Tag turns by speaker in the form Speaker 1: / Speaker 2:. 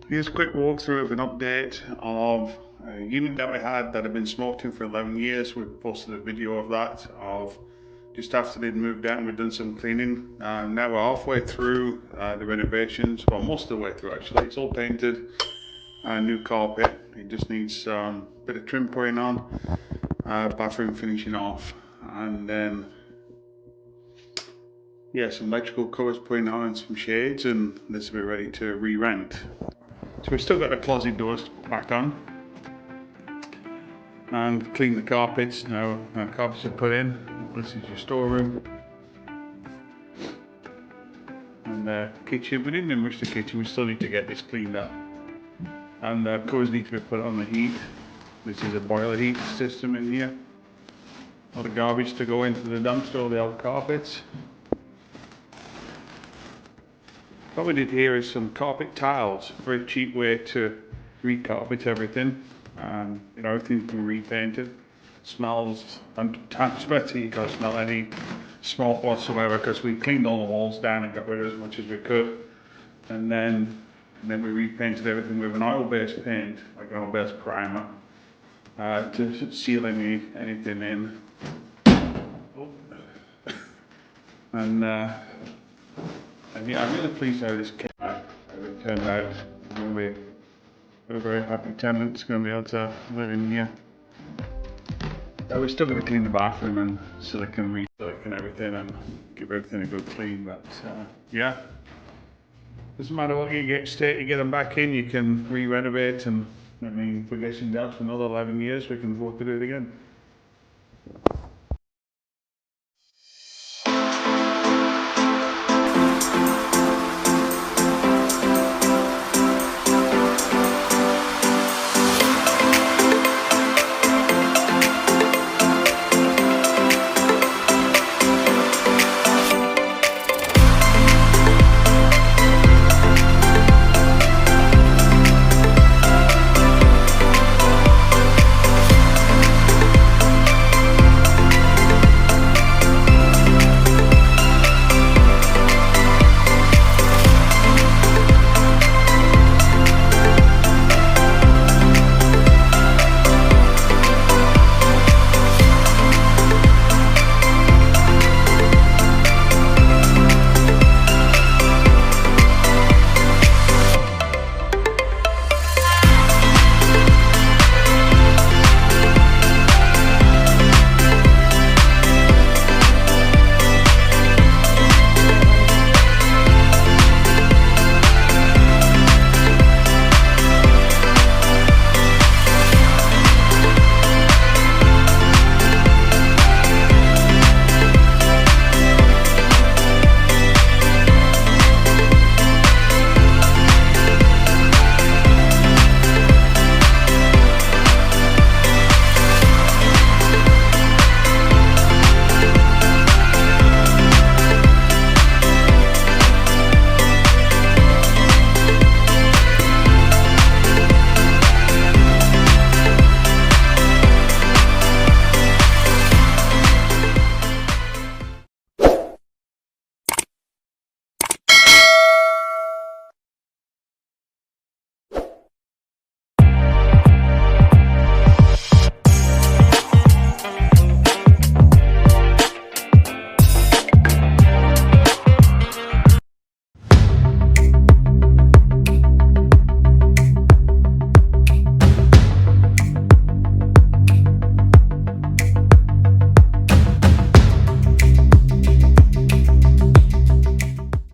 Speaker 1: Here's a quick walkthrough of an update of a unit that we had that had been smoked in for 11 years. We've posted a video of that, of just after they'd moved out and we'd done some cleaning. Now we're halfway through the renovations, well, most of the way through actually. It's all painted, new carpet. It just needs a bit of trim putting on, bathroom finishing off, and then some electrical covers putting on and some shades, and this will be ready to re-rent. So we've still got the closet doors back on and clean the carpets. Now carpets are put in. This is your storeroom and the kitchen. We didn't enrich the kitchen, we still need to get this cleaned up, and covers need to be put on the heat. This is a boiler heat system in here. All the garbage to go into the dumpster, all the old carpets. What we did here is some carpet tiles, a very cheap way to recarpet everything. Everything's been repainted. Smells untouched better, you can't smell any smoke whatsoever because we cleaned all the walls down and got rid of as much as we could. And then we repainted everything with an oil-based paint, like an oil-based primer, to seal anything in. And yeah, I'm really pleased how this came out. It turned out. We're very happy tenants going to be able to live in here. We're still going to clean the bathroom and re-silicon everything and give everything a good clean. But yeah, doesn't matter what you get state, you get them back in, you can re-renovate, and if we're getting down for another 11 years, we can afford to do it again.